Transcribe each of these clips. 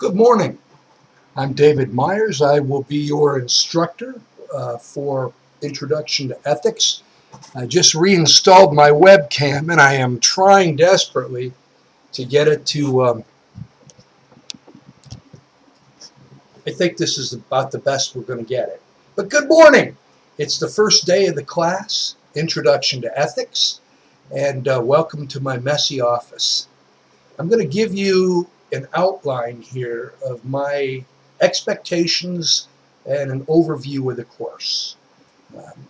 Good morning. I'm David Myers. I will be your instructor for Introduction to Ethics. I just reinstalled my webcam and I am trying desperately to get it to, I think this is about the best we're going to get it. But good morning. It's the first day of the class, Introduction to Ethics, and welcome to my messy office. I'm going to give you an outline here of my expectations and an overview of the course.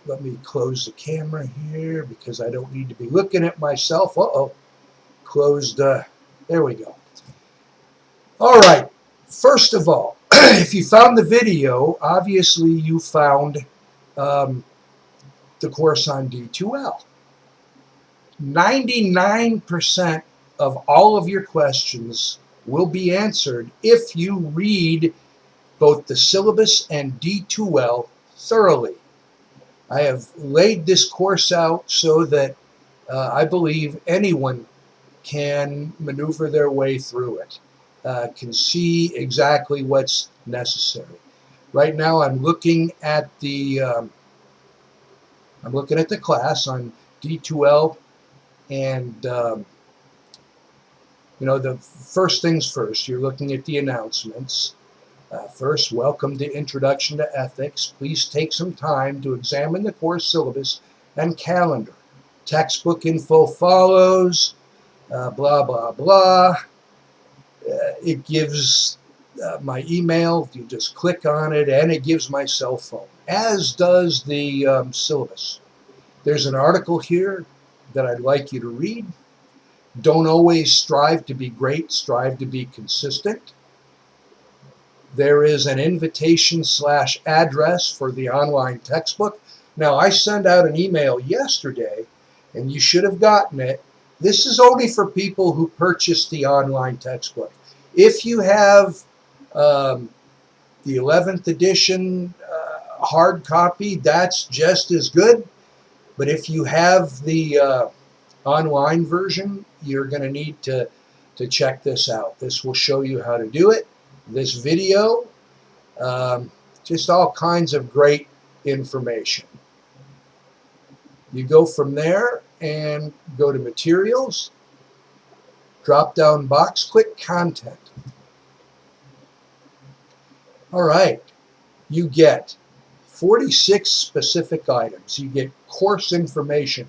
Let me close the camera here because I don't need to be looking at myself. Closed. There we go. All right. First of all, if you found the video, obviously you found the course on D2L. 99% of all of your questions will be answered if you read both the syllabus and D2L thoroughly. I have laid this course out so that I believe anyone can maneuver their way through it, can see exactly what's necessary. Right now I'm looking at the class on D2L, and the first things first, you're looking at the announcements. First, welcome to Introduction to Ethics. Please take some time to examine the course syllabus and calendar. Textbook info follows, blah, blah, blah. It gives my email. You just click on it, and it gives my cell phone, as does the syllabus. There's an article here that I'd like you to read. Don't always strive to be great, strive to be consistent. There is an invitation/address for the online textbook. Now, I sent out an email yesterday, and you should have gotten it. This is only for people who purchased the online textbook. If you have the 11th edition hard copy, that's just as good. But if you have the online version, you're going to need to check this out. This will show you how to do it. This video, just all kinds of great information. You go from there and go to Materials, drop down box, click Content. All right, you get 46 specific items. You get course information,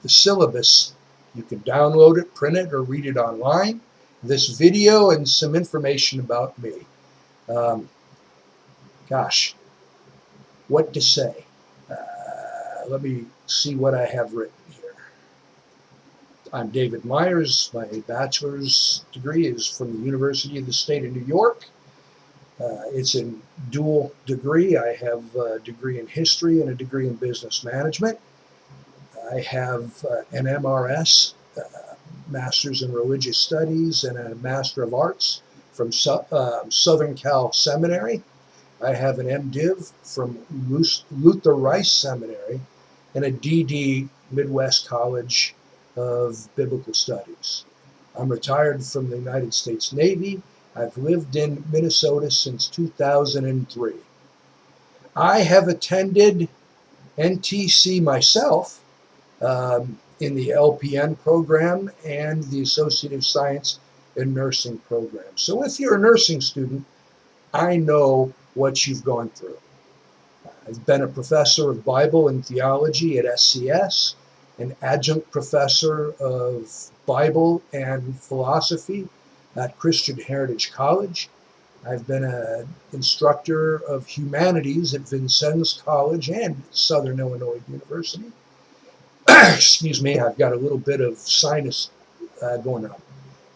the syllabus. You can download it, print it, or read it online. This video and some information about me. Gosh, what to say? Let me see what I have written here. I'm David Myers. My bachelor's degree is from the University of the State of New York. It's a dual degree. I have a degree in history and a degree in business management. I have an MRS, Master's in Religious Studies, and a Master of Arts from Southern Cal Seminary. I have an MDiv from Luther Rice Seminary and a DD Midwest College of Biblical Studies. I'm retired from the United States Navy. I've lived in Minnesota since 2003. I have attended NTC myself in the LPN program and the Associative Science and Nursing program. So if you're a nursing student, I know what you've gone through. I've been a professor of Bible and theology at SCS, an adjunct professor of Bible and philosophy at Christian Heritage College. I've been an instructor of humanities at Vincennes College and Southern Illinois University. Excuse me, I've got a little bit of sinus going on.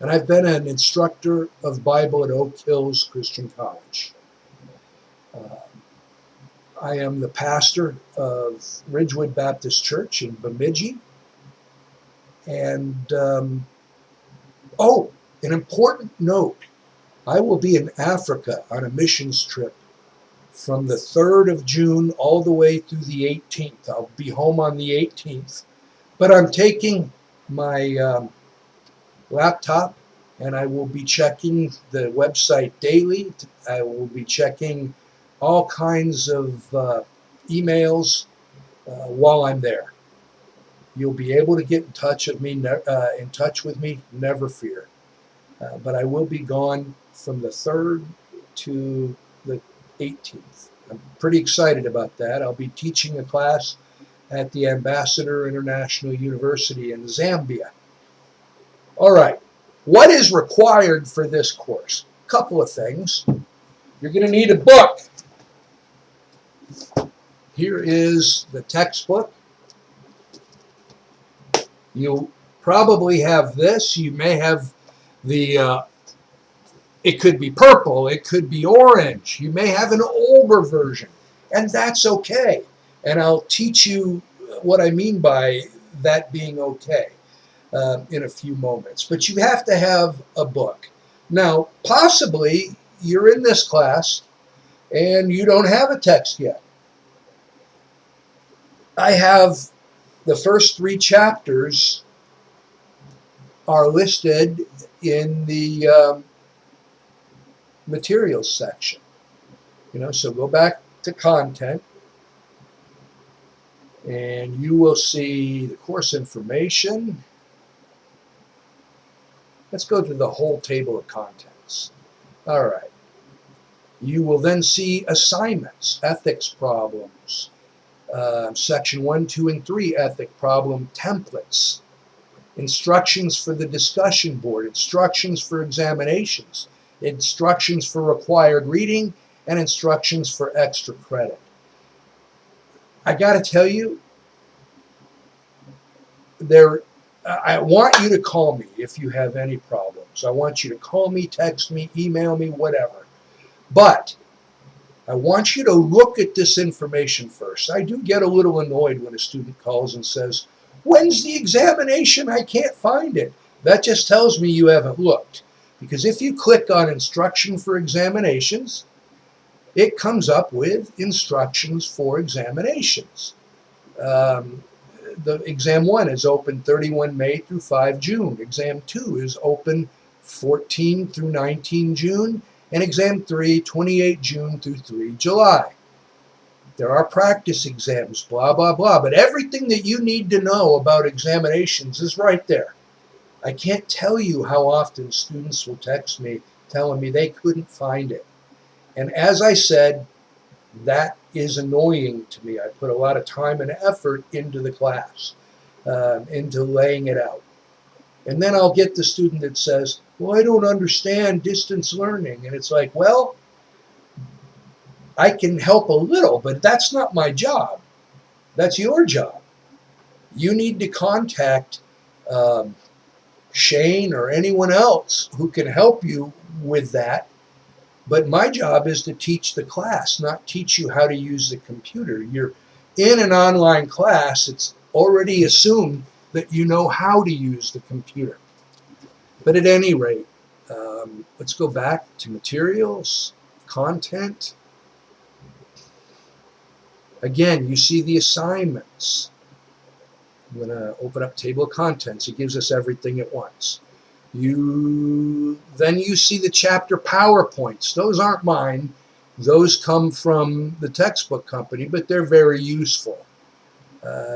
And I've been an instructor of Bible at Oak Hills Christian College. I am the pastor of Ridgewood Baptist Church in Bemidji. And, an important note, I will be in Africa on a missions trip from the 3rd of June all the way through the 18th. I'll be home on the 18th. But I'm taking my laptop and I will be checking the website daily. I will be checking all kinds of emails while I'm there. You'll be able to get in touch with me, never fear. But I will be gone from the 3rd to the 18th. I'm pretty excited about that. I'll be teaching a class at the Ambassador International University in Zambia. All right, what is required for this course? A couple of things. You're going to need a book. Here is the textbook. You'll probably have this. You may have the, it could be purple, it could be orange. You may have an older version, and that's okay. And I'll teach you what I mean by that being okay in a few moments. But you have to have a book. Now, possibly you're in this class and you don't have a text yet. I have the first 3 chapters are listed in the materials section. So go back to content and you will see the course information. Let's go to the whole table of contents. All right. You will then see assignments, ethics problems, section 1, 2, and 3 ethic problem templates, instructions for the discussion board, instructions for examinations, instructions for required reading, and instructions for extra credit. I got to tell you, I want you to call me if you have any problems. I want you to call me, text me, email me, whatever. But I want you to look at this information first. I do get a little annoyed when a student calls and says, "When's the examination? I can't find it." That just tells me you haven't looked. Because if you click on instruction for examinations, it comes up with instructions for examinations. The exam 1 is open 31 May through 5 June. Exam 2 is open 14 through 19 June. And exam 3, 28 June through 3 July. There are practice exams, blah, blah, blah. But everything that you need to know about examinations is right there. I can't tell you how often students will text me telling me they couldn't find it. And as I said, that is annoying to me. I put a lot of time and effort into the class, into laying it out. And then I'll get the student that says, "Well, I don't understand distance learning." And it's like, well, I can help a little, but that's not my job. That's your job. You need to contact Shane or anyone else who can help you with that. But my job is to teach the class, not teach you how to use the computer. You're in an online class. It's already assumed that you know how to use the computer. But at any rate, let's go back to materials, content. Again, you see the assignments. I'm going to open up table of contents. It gives us everything at once. Then you see the chapter PowerPoints. Those aren't mine. Those come from the textbook company, but they're very useful.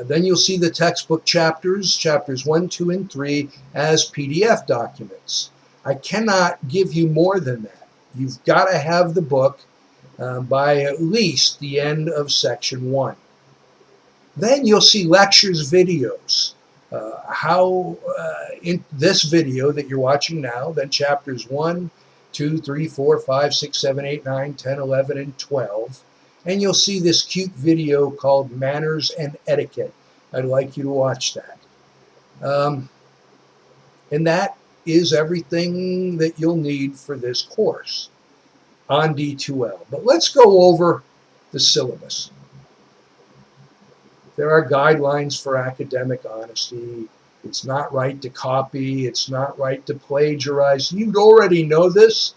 Then you'll see the textbook chapters 1, 2, and 3 as PDF documents. I cannot give you more than that. You've got to have the book by at least the end of section 1. Then you'll see lectures videos. In this video that you're watching now, then chapters 1, 2, 3, 4, 5, 6, 7, 8, 9, 10, 11, and 12. And you'll see this cute video called Manners and Etiquette. I'd like you to watch that. And that is everything that you'll need for this course on D2L. But let's go over the syllabus. There are guidelines for academic honesty. It's not right to copy. It's not right to plagiarize. You'd already know this,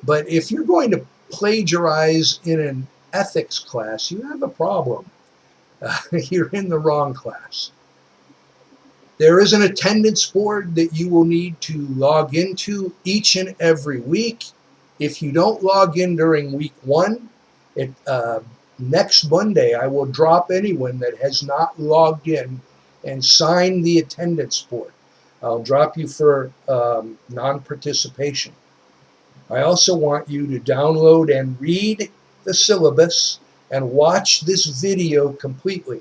but if you're going to plagiarize in an ethics class, you have a problem. You're in the wrong class. There is an attendance board that you will need to log into each and every week. If you don't log in during week 1, next Monday I will drop anyone that has not logged in and signed the attendance board. I'll drop you for non-participation. I also want you to download and read the syllabus and watch this video completely.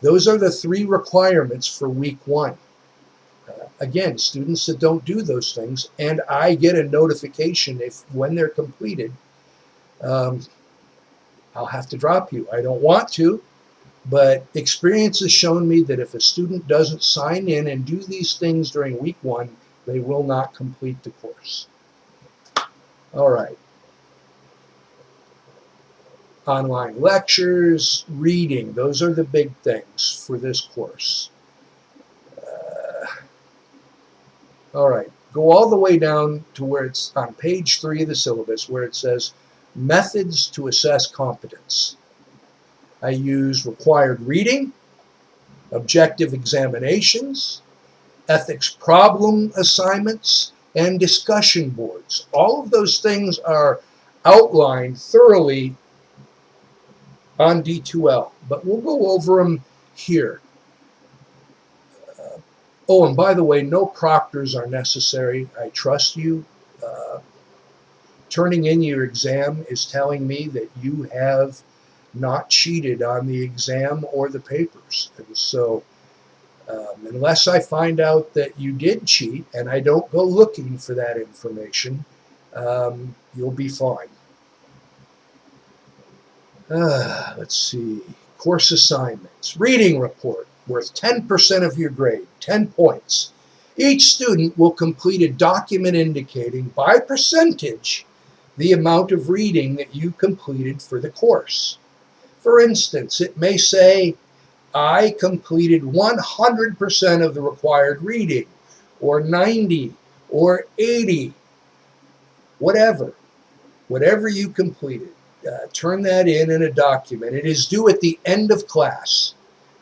Those are the 3 requirements for week 1. Again, students that don't do those things, and I get a notification when they're completed, I'll have to drop you. I don't want to, but experience has shown me that if a student doesn't sign in and do these things during week 1, they will not complete the course. All right. Online lectures, reading, those are the big things for this course. All right, go all the way down to where it's on page 3 of the syllabus, where it says methods to assess competence. I use required reading, objective examinations, ethics problem assignments, and discussion boards. All of those things are outlined thoroughly on D2L, but we'll go over them here. Oh, and by the way, no proctors are necessary. I trust you. Turning in your exam is telling me that you have not cheated on the exam or the papers. And so unless I find out that you did cheat and I don't go looking for that information, you'll be fine. Let's see. Course assignments. Reading report, worth 10% of your grade, 10 points. Each student will complete a document indicating by percentage the amount of reading that you completed for the course. For instance, it may say, I completed 100% of the required reading, or 90, or 80, whatever you completed. Turn that in a document. It is due at the end of class,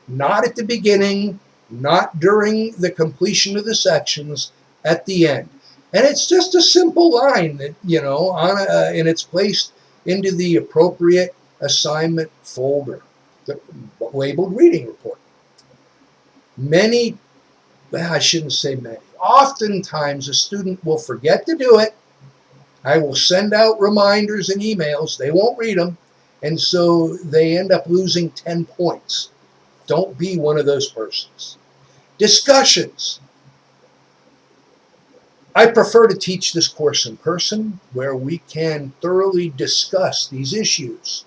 not at the beginning, not during the completion of the sections, at the end. And it's just a simple line that, and it's placed into the appropriate assignment folder, labeled reading report. I shouldn't say many, oftentimes a student will forget to do it. I will send out reminders and emails. They won't read them. And so they end up losing 10 points. Don't be one of those persons. Discussions. I prefer to teach this course in person where we can thoroughly discuss these issues.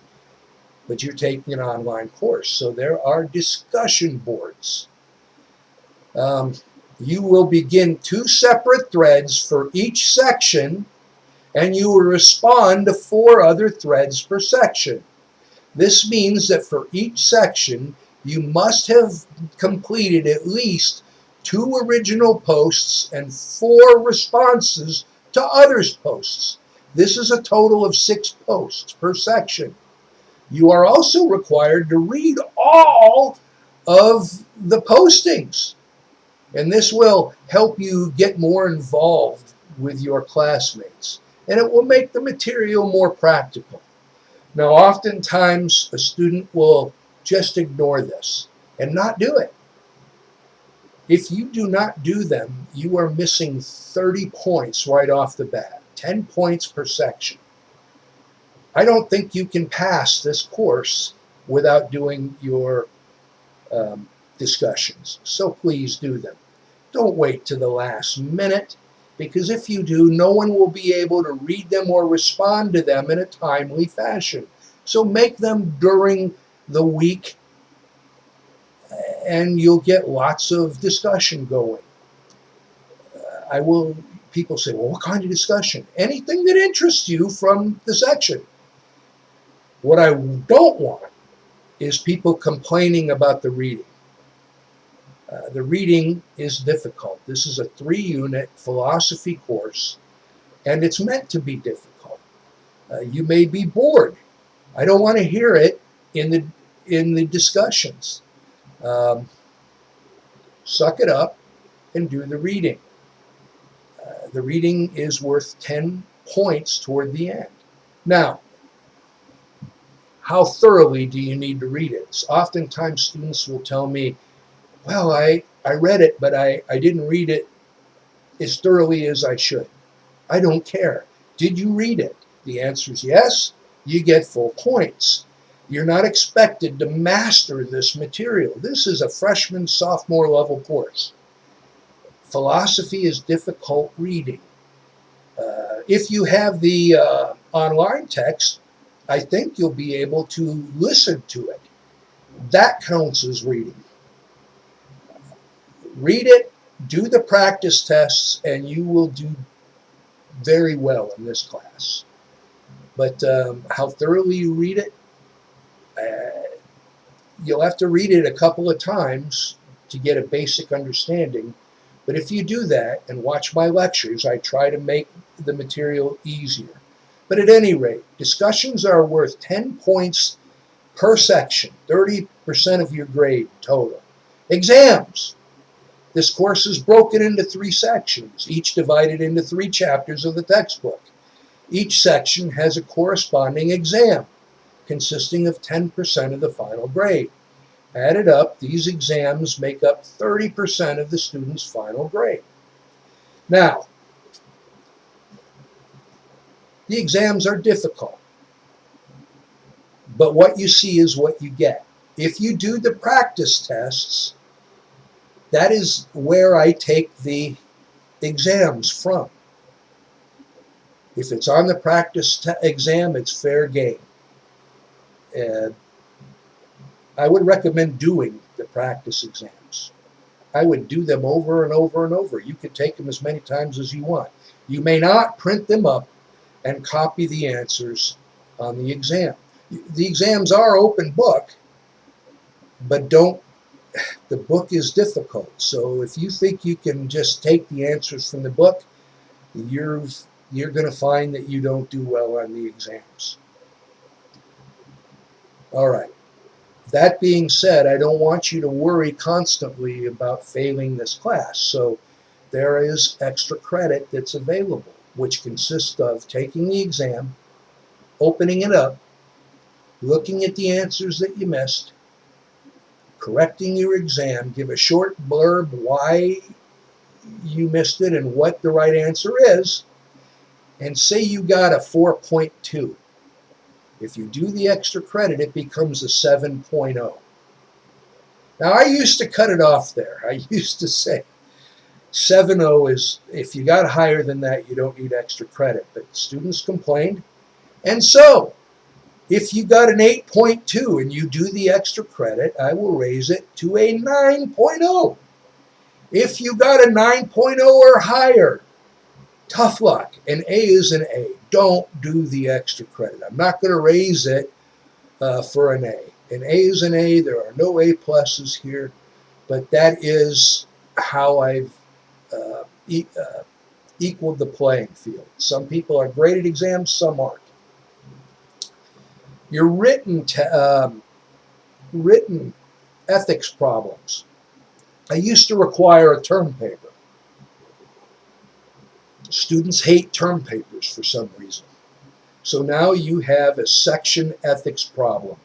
But you're taking an online course, so there are discussion boards. You will begin 2 separate threads for each section, and you will respond to 4 other threads per section. This means that for each section, you must have completed at least 2 original posts and 4 responses to others' posts. This is a total of 6 posts per section. You are also required to read all of the postings, and this will help you get more involved with your classmates, and it will make the material more practical. Now, oftentimes a student will just ignore this and not do it. If you do not do them, you are missing 30 points right off the bat, 10 points per section. I don't think you can pass this course without doing your discussions. So please do them. Don't wait to the last minute, because if you do, no one will be able to read them or respond to them in a timely fashion. So make them during the week, and you'll get lots of discussion going. People say, well, what kind of discussion? Anything that interests you from the section. What I don't want is people complaining about the reading. The reading is difficult. This is a 3-unit philosophy course, and it's meant to be difficult. You may be bored. I don't want to hear it in the discussions. Suck it up and do the reading. The reading is worth 10 points toward the end. Now, how thoroughly do you need to read it? Oftentimes students will tell me, well, I read it, but I didn't read it as thoroughly as I should. I don't care. Did you read it? The answer is yes. You get full points. You're not expected to master this material. This is a freshman, sophomore level course. Philosophy is difficult reading. If you have the online text, I think you'll be able to listen to it. That counts as reading. Read it, do the practice tests, and you will do very well in this class. But how thoroughly you read it, you'll have to read it a couple of times to get a basic understanding. But if you do that and watch my lectures, I try to make the material easier. But at any rate, discussions are worth 10 points per section, 30% of your grade total. Exams. This course is broken into 3 sections, each divided into 3 chapters of the textbook. Each section has a corresponding exam, consisting of 10% of the final grade. Added up, these exams make up 30% of the student's final grade. Now, the exams are difficult, but what you see is what you get. If you do the practice tests, that is where I take the exams from. If it's on the practice exam, it's fair game. I would recommend doing the practice exams. I would do them over and over and over. You could take them as many times as you want. You may not print them up and copy the answers on the exam. The exams are open book, but the book is difficult. So if you think you can just take the answers from the book, you're going to find that you don't do well on the exams. All right. That being said, I don't want you to worry constantly about failing this class. So there is extra credit that's available, which consists of taking the exam, opening it up, looking at the answers that you missed, correcting your exam, give a short blurb why you missed it and what the right answer is, and say you got a 4.2. If you do the extra credit, it becomes a 7.0. Now, I used to cut it off there. I used to say 7.0 is, if you got higher than that, you don't need extra credit. But students complained. And so, if you got an 8.2 and you do the extra credit, I will raise it to a 9.0. If you got a 9.0 or higher, tough luck. An A is an A. Don't do the extra credit. I'm not going to raise it for an A. An A is an A. There are no A pluses here. But that is how I've equaled the playing field. Some people are great at exams, some aren't. Your written ethics problems. I used to require a term paper. Students hate term papers for some reason. So now you have a section ethics problem.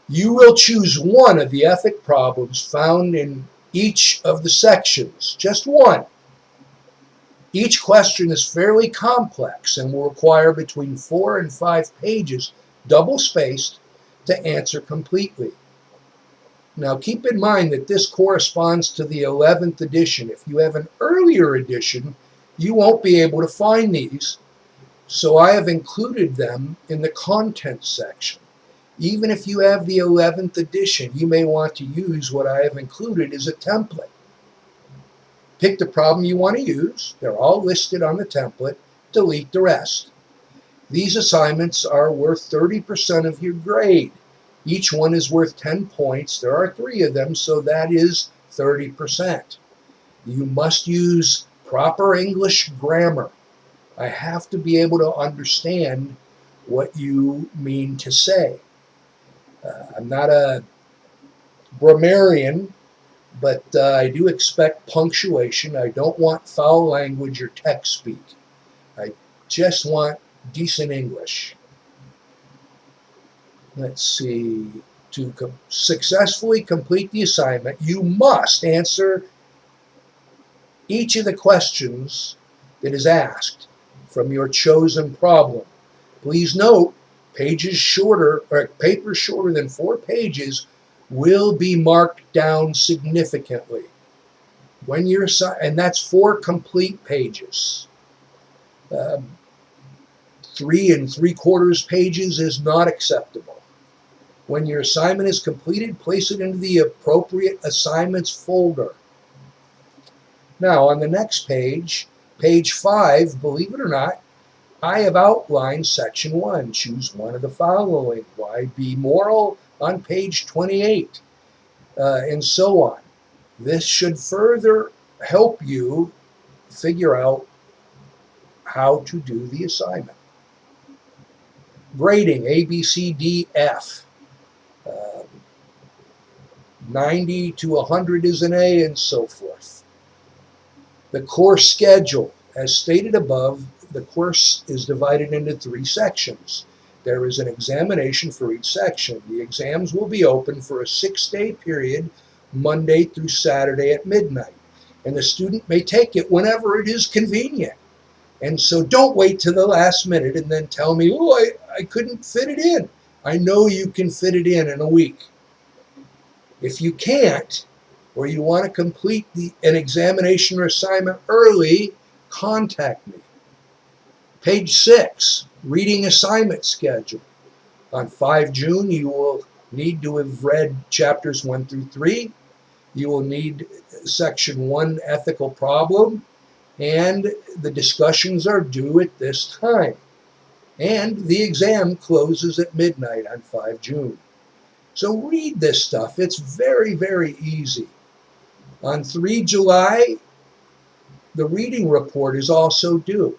You will choose one of the ethic problems found in each of the sections, just one. Each question is fairly complex and will require between 4 and 5 pages, double-spaced, to answer completely. Now keep in mind that this corresponds to the 11th edition. If you have an earlier edition, you won't be able to find these, so I have included them in the content section. Even if you have the 11th edition, you may want to use what I have included as a template. Pick the problem you want to use. They're all listed on the template. Delete the rest. These assignments are worth 30% of your grade. Each one is worth 10 points. There are 3 of them, so that is 30%. You must use proper English grammar. I have to be able to understand what you mean to say. I'm not a grammarian, but I do expect punctuation. I don't want foul language or text speak. I just want decent English. Let's see. To successfully complete the assignment, you must answer each of the questions that is asked from your chosen problem. Please note, papers shorter than 4 pages will be marked down significantly. When you're and that's 4 complete pages. 3 3/4 pages is not acceptable. When your assignment is completed, place it into the appropriate assignments folder. Now, on the next page, page 5, believe it or not, I have outlined section 1. Choose one of the following. Why be moral on page 28, and so on. This should further help you figure out how to do the assignment. Grading, A, B, C, D, F. 90 to 100 is an A, and so forth. The course schedule, as stated above, the course is divided into 3 sections. There is an examination for each section. The exams will be open for a 6-day period, Monday through Saturday at midnight. And the student may take it whenever it is convenient. And so don't wait till the last minute and then tell me, oh, I couldn't fit it in. I know you can fit it in a week. If you can't, or you want to complete an examination or assignment early, contact me. Page 6, reading assignment schedule. On 5 June, you will need to have read chapters 1 through 3. You will need section 1, ethical problem, and the discussions are due at this time. And the exam closes at midnight on 5 June. So read this stuff. It's very, very easy. On 3 July, the reading report is also due.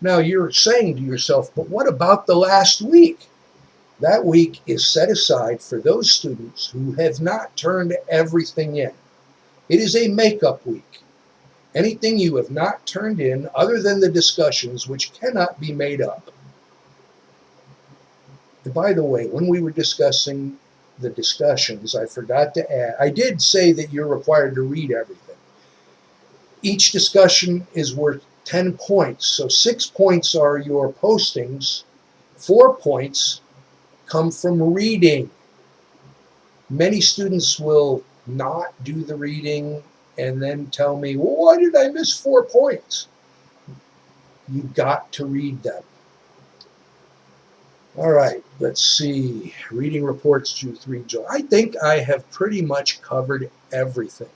Now you're saying to yourself, but what about the last week? That week is set aside for those students who have not turned everything in. It is a makeup week. Anything you have not turned in other than the discussions, which cannot be made up. And by the way, when we were discussing the discussions, I forgot to add, I did say that you're required to read everything. Each discussion is worth 10 points. So 6 points are your postings. 4 points come from reading. Many students will not do the reading and then tell me, well, why did I miss 4 points? You've got to read them. All right, let's see. Reading reports to 3 July. I think I have pretty much covered everything.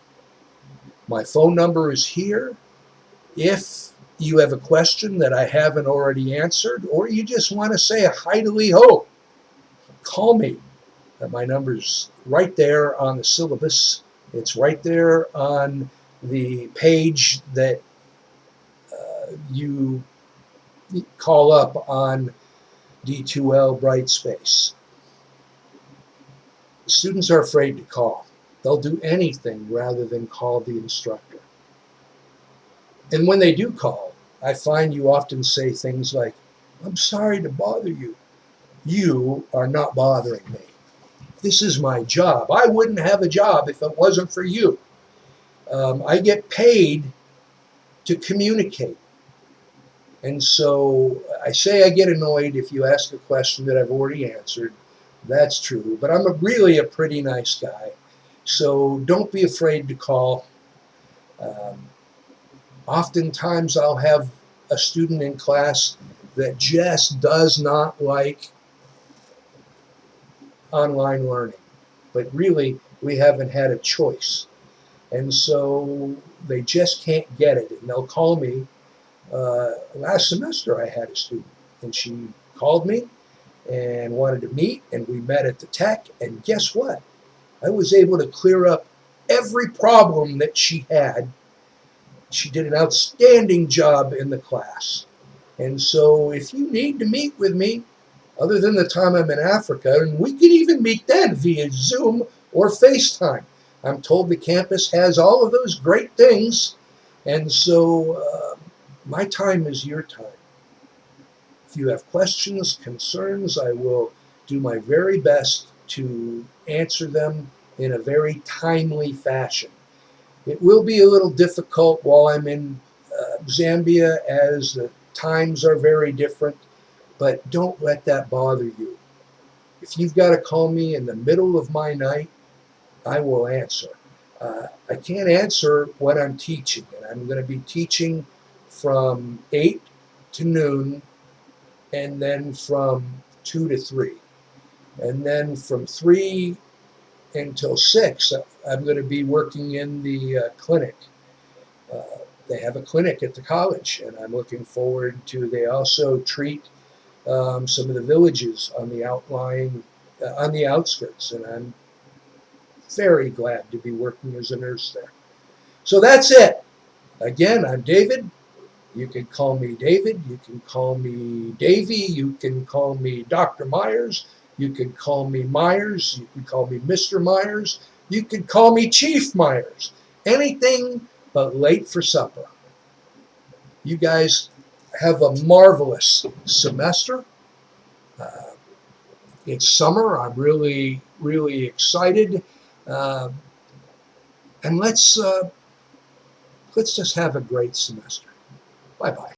My phone number is here. If you have a question that I haven't already answered, or you just want to say a hi to Lee Ho, call me. My number's right there on the syllabus. It's right there on the page that you call up on D2L Brightspace. Students are afraid to call. They'll do anything rather than call the instructor. And when they do call, I find you often say things like, I'm sorry to bother you. You are not bothering me. This is my job. I wouldn't have a job if it wasn't for you. I get paid to communicate. And so I say I get annoyed if you ask a question that I've already answered. That's true. But I'm really a pretty nice guy. So don't be afraid to call. Oftentimes I'll have a student in class that just does not like online learning. But really, we haven't had a choice. And so they just can't get it. And they'll call me. Last semester I had a student, and she called me and wanted to meet, and we met at the tech, and guess what? I was able to clear up every problem that she had. She did an outstanding job in the class. And so if you need to meet with me, other than the time I'm in Africa, and we can even meet then via Zoom or FaceTime, I'm told the campus has all of those great things, and so my time is your time. If you have questions, concerns, I will do my very best to answer them in a very timely fashion. It will be a little difficult while I'm in Zambia, as the times are very different, but don't let that bother you. If you've got to call me in the middle of my night, I will answer. I can't answer what I'm teaching, and I'm going to be teaching from 8 to noon, and then from 2 to 3. And then from 3 until 6, I'm going to be working in the clinic. Uh, they have a clinic at the college, and I'm looking forward to. They also treat some of the villages on the on the outskirts, and I'm very glad to be working as a nurse there. So that's it. Again, I'm David. You can call me David. You can call me Davy. You can call me Dr. Myers. You can call me Myers. You can call me Mr. Myers. You can call me Chief Myers. Anything but late for supper. You guys have a marvelous semester. Uh, it's summer. I'm really, really excited. Uh, and let's just have a great semester. Bye-bye.